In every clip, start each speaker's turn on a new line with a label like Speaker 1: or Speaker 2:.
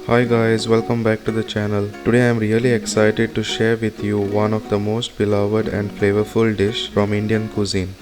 Speaker 1: Hi guys, welcome back to the channel. Today I am really excited to share with you one of the most beloved and flavorful dish from Indian cuisine,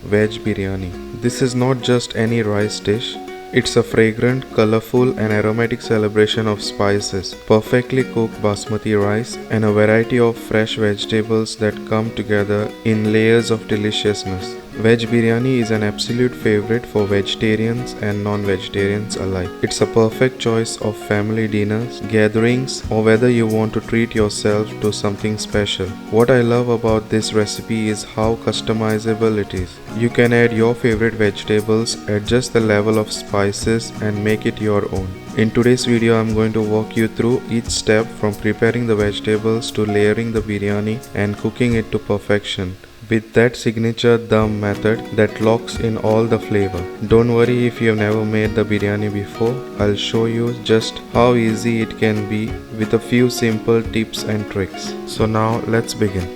Speaker 1: Veg Biryani. This is not just any rice dish. It's a fragrant, colorful and aromatic celebration of spices, perfectly cooked basmati rice and a variety of fresh vegetables that come together in layers of deliciousness. Veg biryani is an absolute favorite for vegetarians and non-vegetarians alike. It's a perfect choice of family dinners, gatherings, or whether you want to treat yourself to something special. What I love about this recipe is how customizable it is. You can add your favorite vegetables, adjust the level of spices and make it your own. In today's video, I'm going to walk you through each step from preparing the vegetables to layering the biryani and cooking it to perfection, with that signature dum method that locks in all the flavor. Don't worry if you've never made the biryani before, I'll show you just how easy it can be with a few simple tips and tricks. So now let's begin.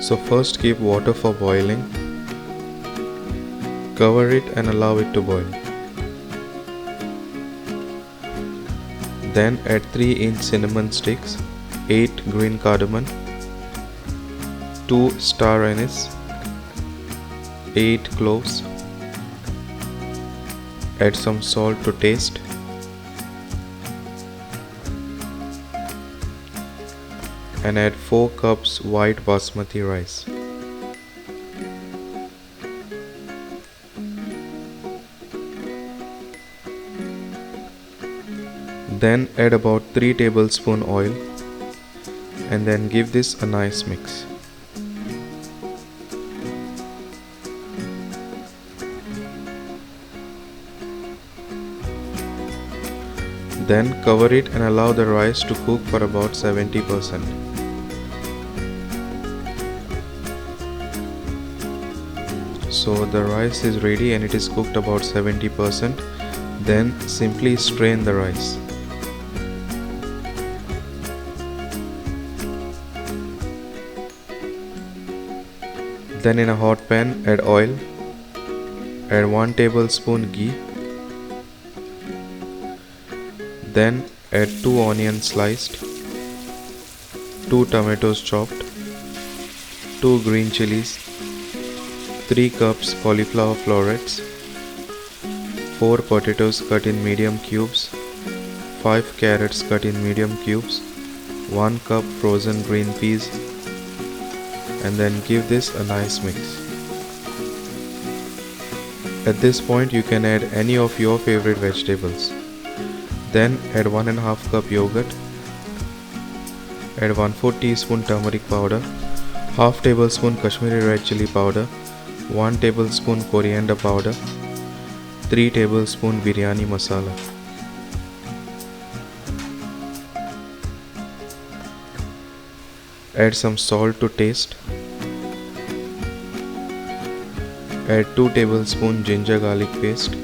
Speaker 1: So first keep water for boiling. Cover it and allow it to boil. Then add 3-inch cinnamon sticks, 8 green cardamom, 2 star anise, 8 cloves. Add some salt to taste. And add 4 cups white basmati rice. Then add about 3 tablespoons oil and then give this a nice mix. Then cover it and allow the rice to cook for about 70%. So the rice is ready and it is cooked about 70%. Then simply strain the rice. Then in a hot pan add oil, add 1 tablespoon ghee, then add 2 onions sliced, 2 tomatoes chopped, 2 green chillies, 3 cups cauliflower florets, 4 potatoes cut in medium cubes, 5 carrots cut in medium cubes, 1 cup frozen green peas, and then give this a nice mix. At this point you can add any of your favorite vegetables. Then add 1.5 cup yogurt, add 1/4 teaspoon turmeric powder, half tablespoon Kashmiri red chili powder, 1 tablespoon coriander powder, 3 tablespoon biryani masala. Add some salt to taste. Add 2 tablespoon ginger garlic paste,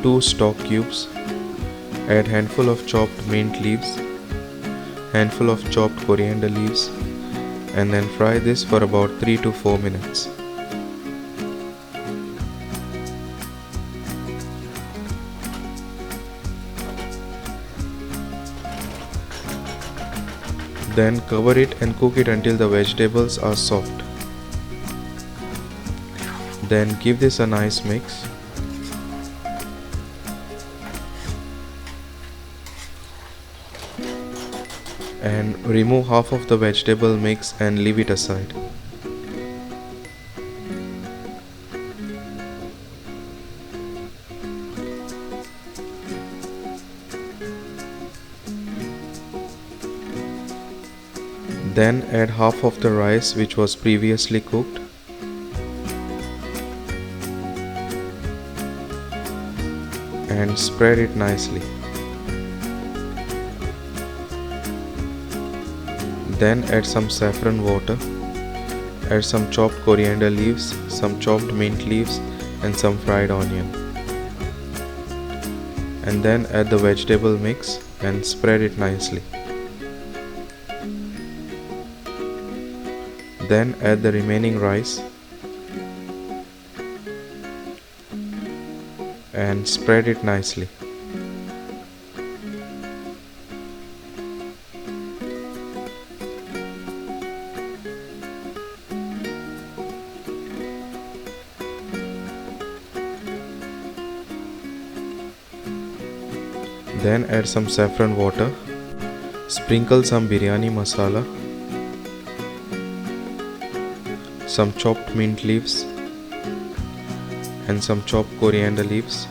Speaker 1: 2 stock cubes, add handful of chopped mint leaves, handful of chopped coriander leaves, and then fry this for about 3 to 4 minutes. Then cover it and cook it until the vegetables are soft. Then give this a nice mix. And remove half of the vegetable mix and leave it aside. Then add half of the rice which was previously cooked. And spread it nicely. Then add some saffron water. Add some chopped coriander leaves, some chopped mint leaves and some fried onion. And then add the vegetable mix and spread it nicely. Then add the remaining rice and spread it nicely. Then add some saffron water, sprinkle some biryani masala, some chopped mint leaves and some chopped coriander leaves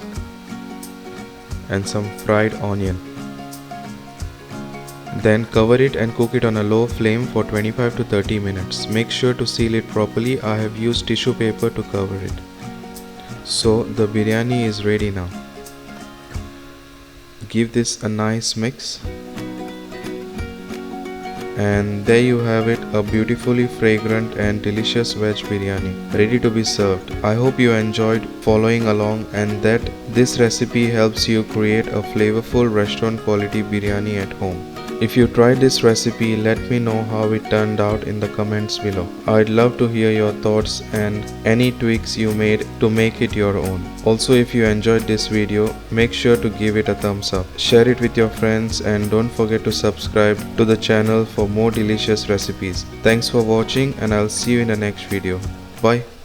Speaker 1: and some fried onion. Then cover it and cook it on a low flame for 25 to 30 minutes. Make sure to seal it properly. I have used tissue paper to cover it. So the biryani is ready now. Give this a nice mix, and there you have it, a beautifully fragrant and delicious veg biryani ready to be served. I hope you enjoyed following along and that this recipe helps you create a flavorful restaurant quality biryani at home. If you tried this recipe, let me know how it turned out in the comments below. I'd love to hear your thoughts and any tweaks you made to make it your own. Also, if you enjoyed this video, make sure to give it a thumbs up. Share it with your friends and don't forget to subscribe to the channel for more delicious recipes. Thanks for watching and I'll see you in the next video. Bye.